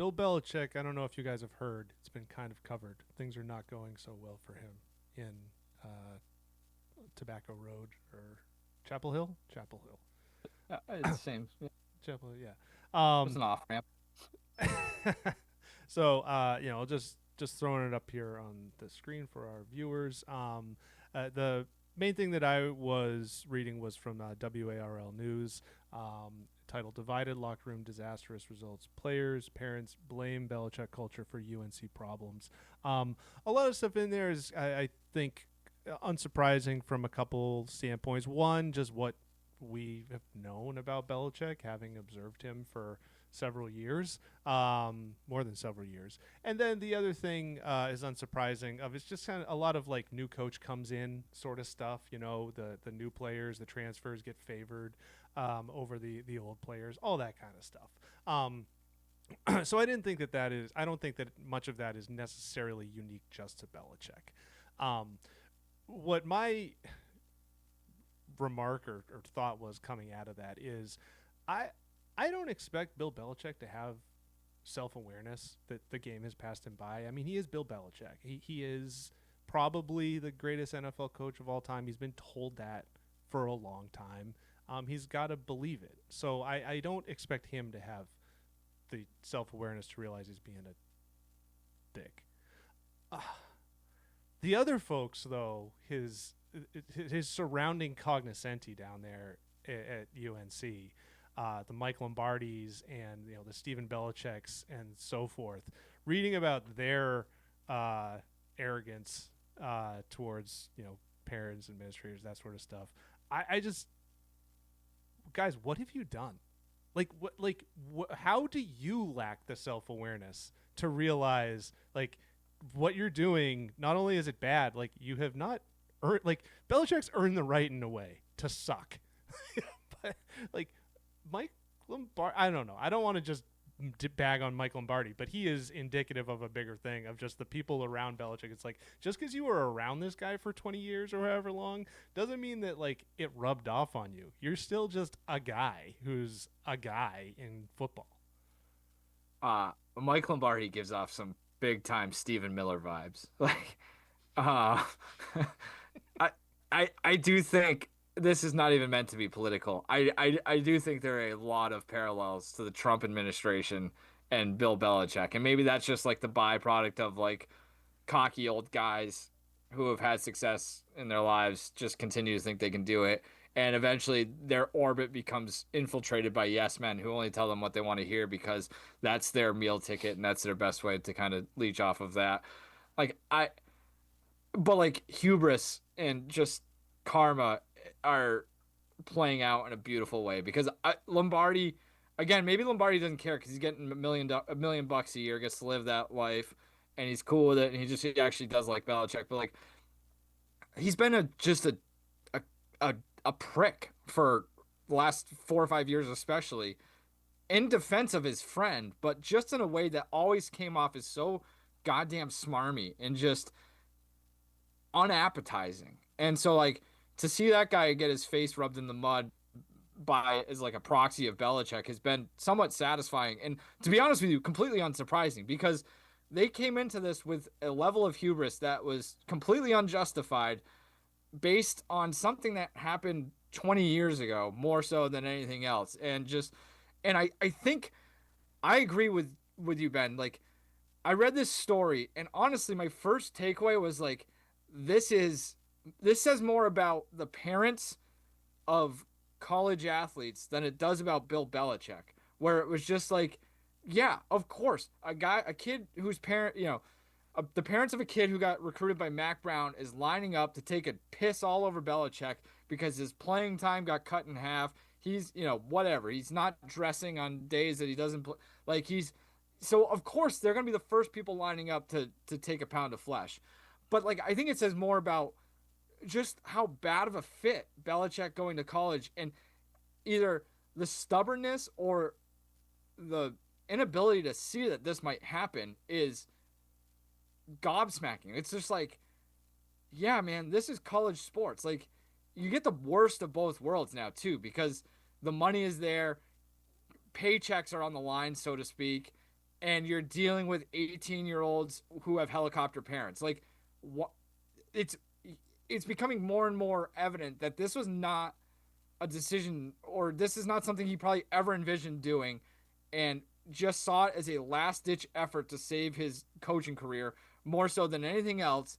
Bill Belichick, I don't know if you guys have heard, it's been kind of covered. Things are not going so well for him in Tobacco Road or Chapel Hill? Chapel Hill. It's the same. Yeah, Chapel Hill, yeah. it's Um, an off ramp. so, just throwing it up here on the screen for our viewers. The main thing that I was reading was from WARL News, titled "Divided Locker Room Disastrous Results: Players, Parents Blame Belichick Culture for UNC Problems." A lot of stuff in there is, I think, unsurprising from a couple standpoints. One, just what we have known about Belichick, having observed him for several years, more than several years. And then the other thing is unsurprising. Of it's just kind of a lot of like new coach comes in sort of stuff. You know, the new players, the transfers get favored over the old players, all that kind of stuff. So I didn't think that is. I don't think that much of that is necessarily unique just to Belichick. Um, what my remark or thought was coming out of that is I I don't expect Bill Belichick to have self awareness that the game has passed him by. I mean, he is Bill Belichick. He is probably the greatest NFL coach of all time. He's been told that for a long time. He's got to believe it. So I don't expect him to have the self awareness to realize he's being a dick. The other folks, though, his surrounding cognoscenti down there at UNC, the Mike Lombardis and the Stephen Belichick's and so forth, reading about their arrogance towards parents, administrators, that sort of stuff. I just, guys, what have you done? How do you lack the self awareness to realize what you're doing? Not only is it bad, like you have not earned, like Belichick's earned the right in a way to suck. But like Mike Lombardi, I don't know. I don't want to just bag on Mike Lombardi, but he is indicative of a bigger thing of just the people around Belichick. It's like just because you were around this guy for 20 years or however long doesn't mean that like it rubbed off on you. You're still just a guy who's a guy in football. Mike Lombardi gives off some big time Stephen Miller vibes. Uh, I, I do think this is not even meant to be political. I do think there are a lot of parallels to the Trump administration and Bill Belichick, and maybe that's just like the byproduct of like cocky old guys who have had success in their lives just continue to think they can do it. And eventually their orbit becomes infiltrated by yes men who only tell them what they want to hear because that's their meal ticket and that's their best way to kind of leech off of that. Like I but like hubris and just karma are playing out in a beautiful way because Lombardi, again, maybe Lombardi doesn't care because he's getting a million bucks a year, gets to live that life, and he's cool with it, and he actually does like Belichick, but like he's been a a, a prick for the last 4 or 5 years, especially in defense of his friend, but just in a way that always came off as so goddamn smarmy and just unappetizing. And so like to see that guy get his face rubbed in the mud by as like a proxy of Belichick has been somewhat satisfying and to be honest with you, completely unsurprising because they came into this with a level of hubris that was completely unjustified based on something that happened 20 years ago, more so than anything else. And I think I agree with you, Ben. Like I read this story, and honestly, my first takeaway was like, this is this says more about the parents of college athletes than it does about Bill Belichick, where it was just like, yeah, of course, a kid whose parent, the parents of a kid who got recruited by Mac Brown is lining up to take a piss all over Belichick because his playing time got cut in half. He's, whatever. He's not dressing on days that he doesn't play. Like so of course they're gonna be the first people lining up to take a pound of flesh. But like I think it says more about just how bad of a fit Belichick going to college and either the stubbornness or the inability to see that this might happen is gobsmacking. It's just like, yeah, man, this is college sports. Like, you get the worst of both worlds now, too, because the money is there, paychecks are on the line, so to speak. and you're dealing with 18-year-olds who have helicopter parents. Like, what? It's it's becoming more and more evident that this was not a decision, or this is not something he probably ever envisioned doing, and just saw it as a last ditch effort to save his coaching career more so than anything else.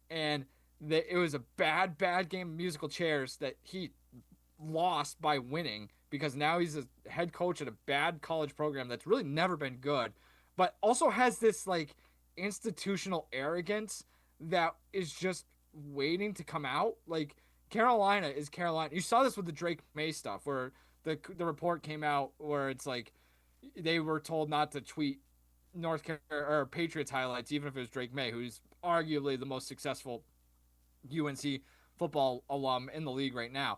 And that it was a bad game of musical chairs that he lost by winning, because now he's a head coach at a bad college program that's really never been good, but also has this like institutional arrogance that is just waiting to come out. Like, Carolina is Carolina. You saw this with the Drake May stuff, where the report came out where it's like they were told not to tweet North Carolina or Patriots highlights, even if it was Drake May, who's arguably the most successful UNC football alum in the league right now.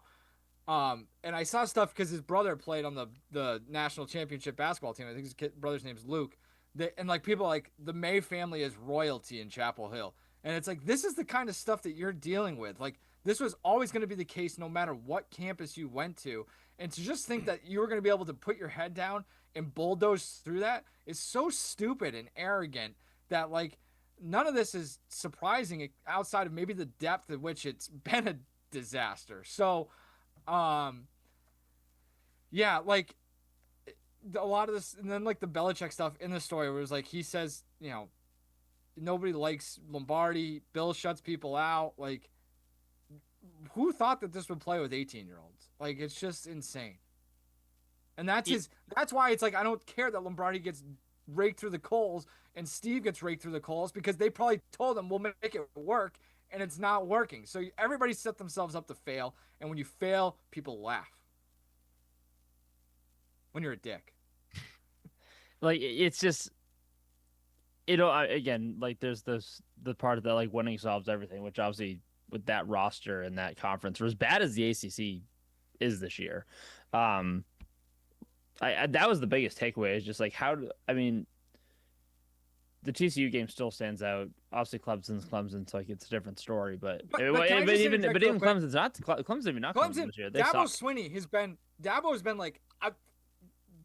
And I saw stuff because his brother played on the national championship basketball team. I think his brother's name's Luke. And like, people like the May family is royalty in Chapel Hill, and it's like, this is the kind of stuff that you're dealing with. Like, this was always going to be the case no matter what campus you went to, and to just think that you were going to be able to put your head down and bulldoze through that is so stupid and arrogant that, like, none of this is surprising outside of maybe the depth at which it's been a disaster. So um, yeah, like, a lot of this, and then like the Belichick stuff in the story, where it was like, he says, nobody likes Lombardi. Bill shuts people out. Like, who thought that this would play with 18-year-olds? Like, it's just insane. And that's Y- his. That's why it's like, I don't care that Lombardi gets raked through the coals and Steve gets raked through the coals, because they probably told him we'll make it work, and it's not working. So everybody set themselves up to fail, and when you fail, people laugh. When you're a dick. Like it's just again, like there's this the part of that, like, winning solves everything, which obviously with that roster and that conference, for as bad as the ACC is this year, um, I that was the biggest takeaway, is just like, I mean, the TCU game still stands out. Obviously, Clemson's Clemson, so like it's a different story. But But can I just interject real even quick? Clemson's not Clemson's even not Clemson Clemson, this year. They Dabo suck. Swinney Dabo has been like, I've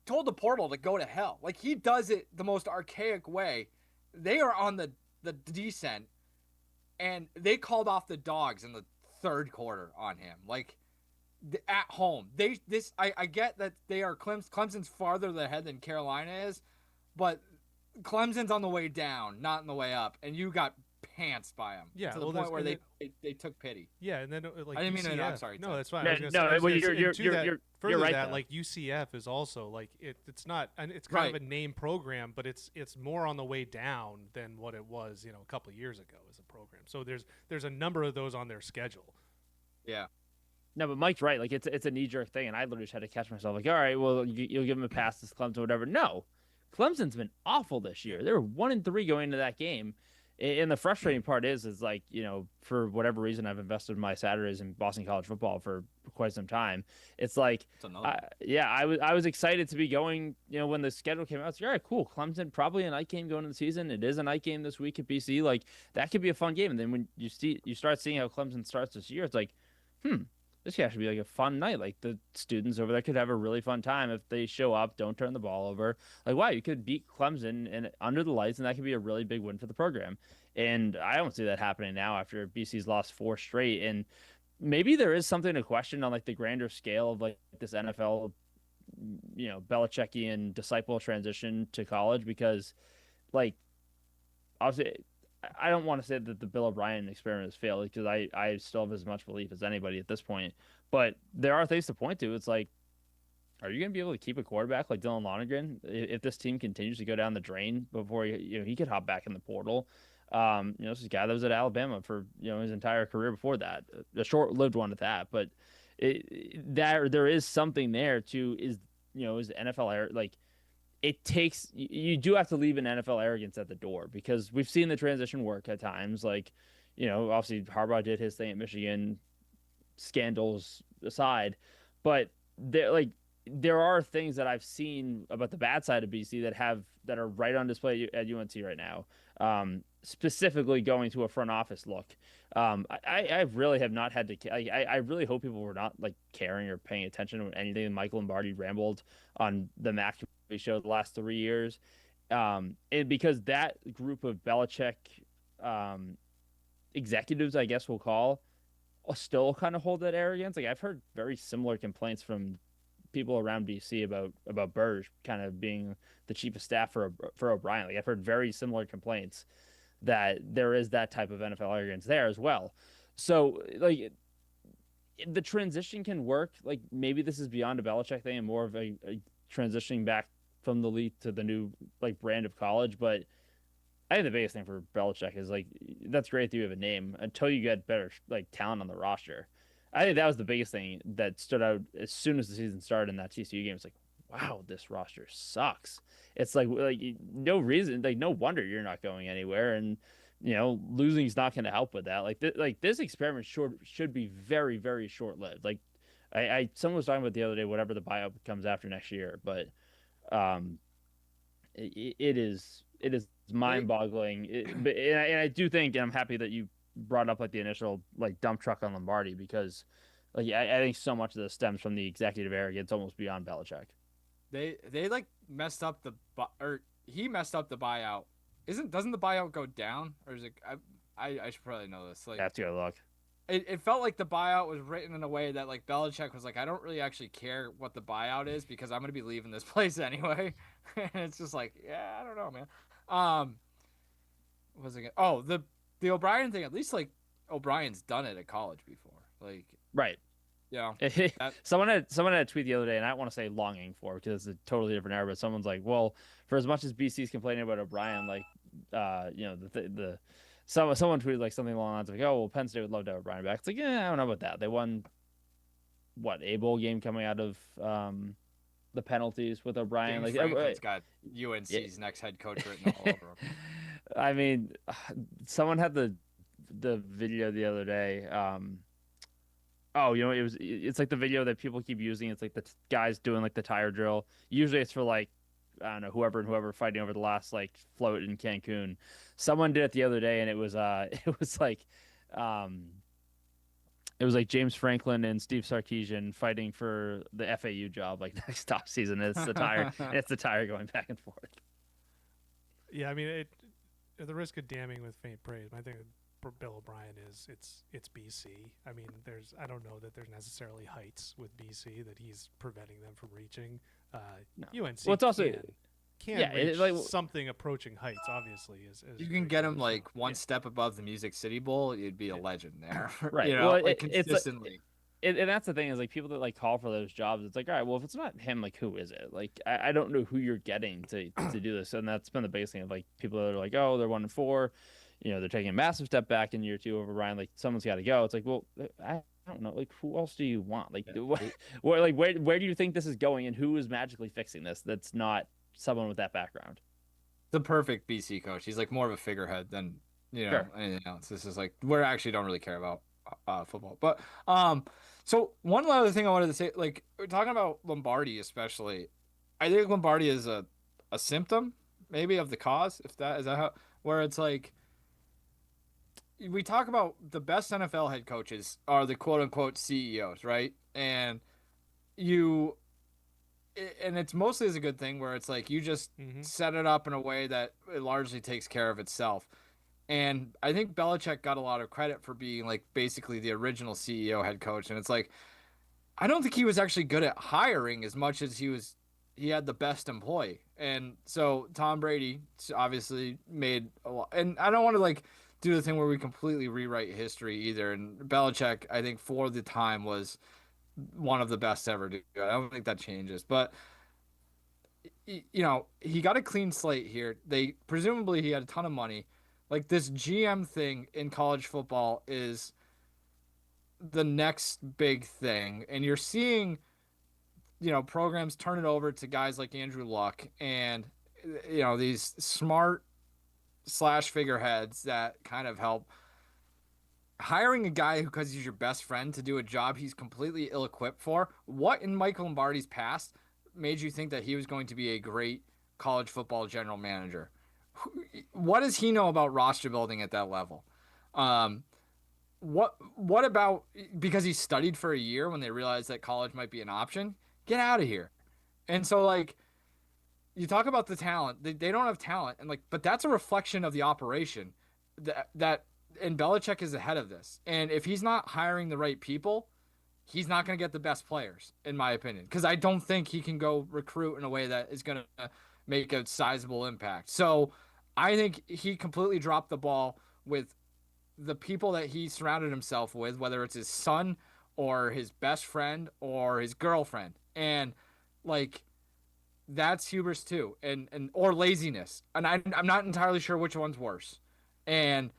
told the portal to go to hell. Like, he does it the most archaic way. They are on the descent, and they called off the dogs in the third quarter on him. Like, at home, I get that they are Clemson's farther ahead than Carolina is, but Clemson's on the way down, not on the way up, and you got pantsed by them Yeah, to the well, point where and they took pity. yeah, and then like I didn't mean to. I'm UCF. sorry. No, Tim. that's fine. No, I was gonna say, no, well, further you're right that, though. like, UCF is also like, it's not, and it's kind of a name program, but it's more on the way down than what it was, a couple of years ago as a program. So there's a number of those on their schedule. Yeah. No, but Mike's right. Like it's a knee jerk thing, and I literally just had to catch myself. Like, all right, well, you'll give him a pass, this Clemson, whatever. No, Clemson's been awful this year. They were 1-3 going into that game, and the frustrating part is like, for whatever reason, I've invested my Saturdays in Boston College football for quite some time. It's like, yeah, I was excited to be going. When the schedule came out, it's like, all right, cool. Clemson, probably a night game going into the season. It is a night game this week at BC. Like, that could be a fun game. And then when you start seeing how Clemson starts this year, it's like, this could actually be like a fun night. Like, the students over there could have a really fun time if they show up, don't turn the ball over. Like, wow, you could beat Clemson and under the lights, and that could be a really big win for the program. And I don't see that happening now after BC's lost 4 straight. And maybe there is something to question on like the grander scale of like this NFL, Belichickian disciple transition to college, because like, obviously, I don't want to say that the Bill O'Brien experiment has failed, because I still have as much belief as anybody at this point. But there are things to point to. It's like, are you going to be able to keep a quarterback like Dylan Lonergan if this team continues to go down the drain before he could hop back in the portal? This is a guy that was at Alabama for his entire career before that, a short-lived one at that. But there is something there to is NFL like, it takes, you do have to leave an NFL arrogance at the door, because we've seen the transition work at times. Like, obviously Harbaugh did his thing at Michigan, scandals aside, but there are things that I've seen about the bad side of BC that are right on display at UNC right now. Specifically going to a front office look. I really have not had to. I really hope people were not like caring or paying attention to anything Michael Lombardi rambled on the Mac show the last 3 years. And because that group of Belichick um, executives, I guess we'll call, still kind of hold that arrogance. Like I've heard very similar complaints from people around BC about Burge kind of being the chief of staff for O'Brien. Like I've heard very similar complaints that there is that type of NFL arrogance there as well. So like the transition can work. Like maybe this is beyond a Belichick thing and more of a transitioning back from the league to the new like brand of college. But I think the biggest thing for Belichick is like that's great that you have a name until you get better like talent on the roster. I think that was the biggest thing that stood out as soon as the season started in that TCU game. It's like, wow, this roster sucks. It's like no reason, like no wonder you're not going anywhere, and losing is not going to help with that. Like this experiment should be very short lived. Like someone was talking about the other day, whatever the buyout comes after next year, but um, it is mind boggling. And I do think, and I'm happy that you brought up like the initial like dump truck on Lombardi because like I think so much of this stems from the executive arrogance almost beyond Belichick. They like messed up or he messed up the buyout. Doesn't the buyout go down, or is it? I should probably know this. Like That's good luck. it felt like the buyout was written in a way that like Belichick was like, I don't really actually care what the buyout is because I'm gonna be leaving this place anyway. And it's just like, yeah, I don't know, man. What was it? Oh, the O'Brien thing. At least like O'Brien's done it at college before. Like, Right. yeah, that, someone had a tweet the other day, and I don't want to say longing for because it's a totally different era. But someone's like, well, for as much as BC's complaining about O'Brien, like, someone tweeted like something along the lines of like, oh, well, Penn State would love to have O'Brien back. It's like, yeah, I don't know about that. They won what a bowl game coming out of the penalties with O'Brien. James Like, Franklin's got UNC's next head coach written all over him. I mean, someone had the video the other day. Oh, it's like the video that people keep using. It's like the guys doing like the tire drill. Usually it's for like, I don't know, whoever and whoever fighting over the last like float in Cancun. Someone did it the other day and it was um it was like James Franklin and Steve Sarkisian fighting for the FAU job like next off season. It's the tire going back and forth. Yeah, I mean, at the risk of damning with faint praise, my thing with Bill O'Brien is it's BC. I mean, I don't know that there's necessarily heights with BC that he's preventing them from reaching. No. UNC Well, it's also can reach something approaching heights. Obviously, as you can get him like one step above the Music City Bowl, you'd be a legend there. Right. Well, like consistently. And that's the thing is like people that like call for those jobs. It's like, all right, well, if it's not him, like who is it? Like I don't know who you're getting to do this, and that's been the biggest thing of like people that are like, oh, they're 1-4, they're taking a massive step back in year 2 over Ryan. Like someone's got to go. It's like, well, I don't know, like who else do you want? Like, where do you think this is going, and who is magically fixing this? That's not someone with that background. The perfect BC coach. He's like more of a figurehead than Sure. anything else. This is like we actually don't really care about football. But so one other thing I wanted to say, like we're talking about Lombardi, especially. I think Lombardi is a symptom maybe of the cause. If that is that how where it's like we talk about the best NFL head coaches are the quote unquote CEOs, right? And you and it's mostly as a good thing where it's like you just set it up in a way that it largely takes care of itself. And I think Belichick got a lot of credit for being like basically the original CEO head coach. And it's like, I don't think he was actually good at hiring as much as he had the best employee. And so Tom Brady obviously made a lot, and I don't want to like do the thing where we completely rewrite history either. And Belichick, I think for the time was one of the best ever to do it. I don't think that changes, but he got a clean slate here. Presumably he had a ton of money. Like this GM thing in college football is the next big thing. And you're seeing, programs turn it over to guys like Andrew Luck and, these smart / figureheads that kind of help. Hiring a guy who, because he's your best friend, to do a job he's completely ill-equipped for. What in Michael Lombardi's past made you think that he was going to be a great college football general manager? What does he know about roster building at that level? What about because he studied for a year when they realized that college might be an option? Get out of here. And so like you talk about the talent. They don't have talent, and but that's a reflection of the operation. And Belichick is ahead of this. And if he's not hiring the right people, he's not going to get the best players, in my opinion, because I don't think he can go recruit in a way that is going to make a sizable impact. So I think he completely dropped the ball with the people that he surrounded himself with, whether it's his son or his best friend or his girlfriend. And like that's hubris too, and or laziness. And I'm not entirely sure which one's worse. And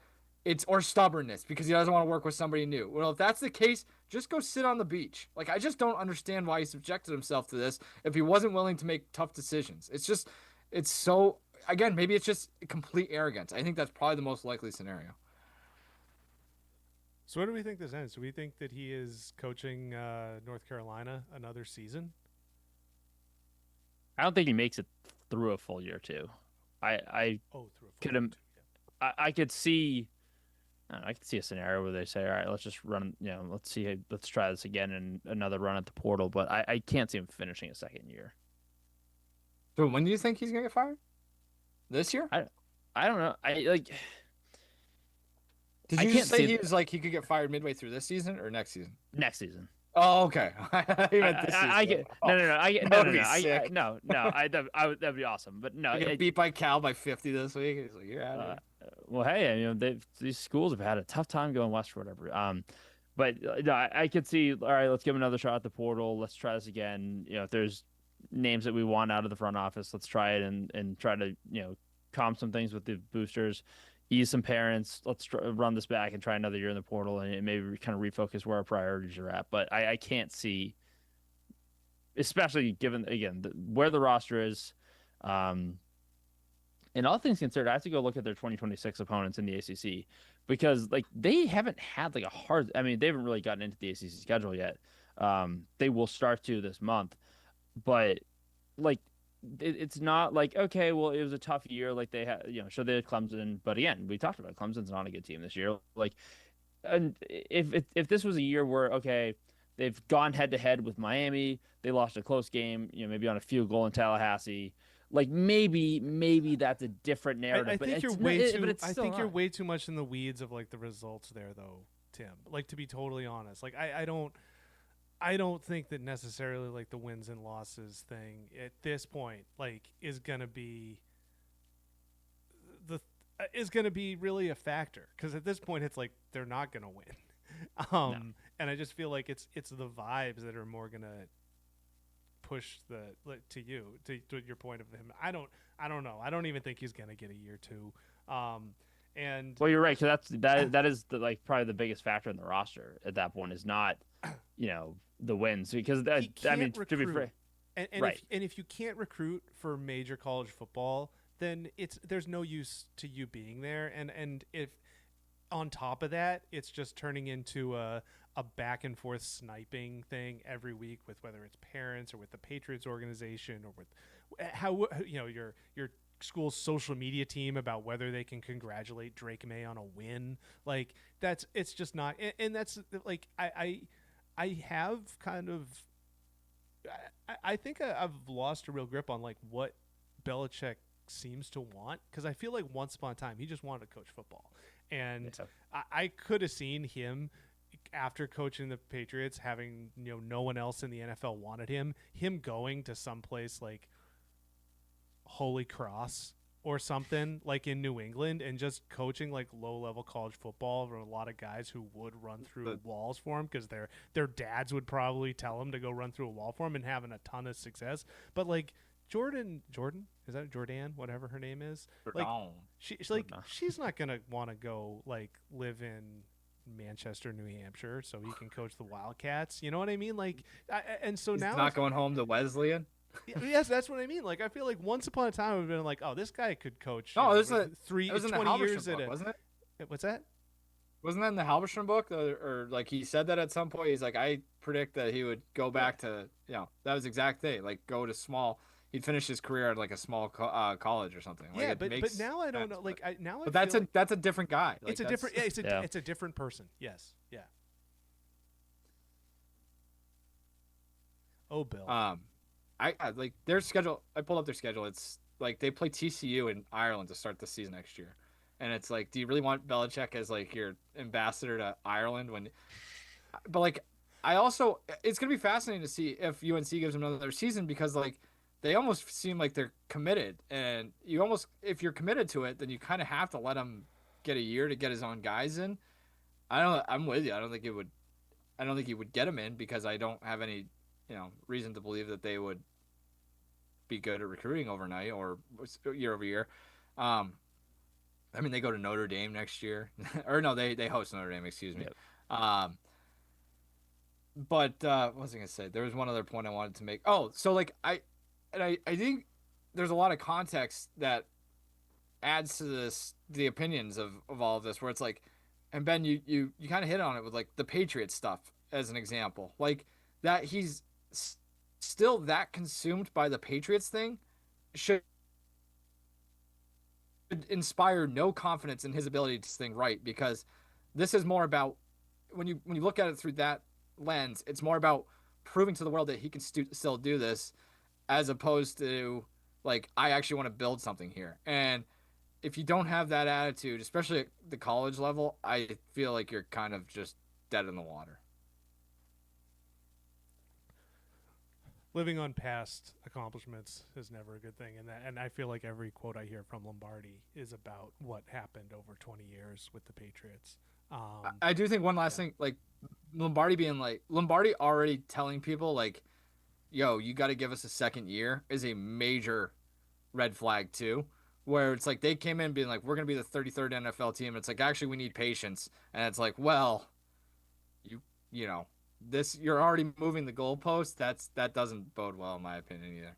it's or stubbornness because he doesn't want to work with somebody new. Well, if that's the case, just go sit on the beach. Like I just don't understand why he subjected himself to this if he wasn't willing to make tough decisions. It's so again, maybe it's just complete arrogance. I think that's probably the most likely scenario. So what do we think this ends? Do we think that he is coaching North Carolina another season? I don't think he makes it through a full year too. I Through a could full year too, yeah. I could see. I could see a scenario where they say, "All right, let's just run. Let's try this again and another run at the portal." But I can't see him finishing a second year. So when do you think he's gonna get fired? This year? I don't know. Did I you can't just say see he was like he could get fired midway through this season or next season? next season. Oh, okay. You meant this season. That'd be awesome. But no, You get beat by Cal by 50 this week. He's like, you're out of here. well, hey, these schools have had a tough time going west or whatever. But no, I could see. All right, let's give him another shot at the portal. Let's try this again. If there's names that we want out of the front office, let's try it and try to calm some things with the boosters, ease some parents. Let's run this back and try another year in the portal and maybe kind of refocus where our priorities are at. But I can't see, especially given again where the roster is. And all things considered, I have to go look at their 2026 opponents in the ACC because they haven't had a hard. I mean, they haven't really gotten into the ACC schedule yet. They will start to this month, but it's not okay. Well, it was a tough year. They had sure they had Clemson, but again, we talked about Clemson's not a good team this year. And if this was a year where they've gone head to head with Miami, they lost a close game, maybe on a field goal in Tallahassee. Maybe that's a different narrative. I think you're way too much in the weeds of the results there, though, Tim. To be totally honest, I don't think that necessarily the wins and losses thing at this point is gonna be really a factor because at this point it's they're not gonna win. No. And I just feel it's the vibes that are more gonna push to your point of him. I don't know. I don't even think he's gonna get a year two. And well, you're right because that is probably the biggest factor in the roster at that point is not the wins because to be fair, and right. If you can't recruit for major college football, then there's no use to you being there. And if on top of that, it's just turning into a back and forth sniping thing every week with whether it's parents or with the Patriots organization or with how your school's social media team about whether they can congratulate Drake May on a win. It's just not, and that's I have kind of I think I've lost a real grip on what Belichick seems to want because I feel once upon a time he just wanted to coach football, and I could have seen him after coaching the Patriots having no one else in the NFL wanted him going to someplace like Holy Cross or something in New England and just coaching low-level college football for a lot of guys who would run through walls for him because their dads would probably tell them to go run through a wall for him and having a ton of success. But Jordan, is that Jordan? Whatever her name is, she's not gonna want to go live in Manchester, New Hampshire, so he can coach the Wildcats. You know what I mean? And so He's now not going home to Wesleyan. Yes, that's what I mean. I feel once upon a time we've been oh, this guy could coach. No, it was 20 years book, at wasn't it? What's that? Wasn't that in the Halberstam book? Or he said that at some point. He's I predict that he would go back to that was the exact thing. Go to small. He'd finish his career at a small college or something. Yeah, but now I don't know. But that's a different guy. It's a different. Yeah, it's a different person. Yes. Yeah. Oh, Bill. like their schedule. I pulled up their schedule. It's like they play TCU in Ireland to start the season next year, and it's like, do you really want Belichick as like your ambassador to Ireland when? But like, I also it's gonna be fascinating to see if UNC gives him another season because like they almost seem like they're committed, and you almost if you're committed to it, then you kind of have to let him get a year to get his own guys in. I don't. I'm with you. I don't think it would. I don't think he would get him in because I don't have any, reason to believe that they would be good at recruiting overnight or year over year. Um, I mean, they go to Notre Dame next year, or no, they host Notre Dame. Excuse me. Yep. But what was I gonna say? There was one other point I wanted to make. Oh, so like I think there's a lot of context that adds to the opinions of all of this, where it's like, and Ben, you kind of hit on it with like the Patriots stuff as an example, like that he's still that consumed by the Patriots thing should inspire no confidence in his ability to thing right because this is more about when you look at it through that lens, it's more about proving to the world that he can still do this as opposed to like I actually want to build something here. And if you don't have that attitude, especially at the college level, I feel like you're kind of just dead in the water. Living on past accomplishments is never a good thing, and I feel like every quote I hear from Lombardi is about what happened over 20 years with the Patriots. I do think one last thing, like Lombardi already telling people like, "Yo, you got to give us a second year," is a major red flag too. Where it's like they came in being like, "We're gonna be the 33rd NFL team." It's like actually we need patience, and it's like, well, you know this you're already moving the goalpost. That doesn't bode well in my opinion either.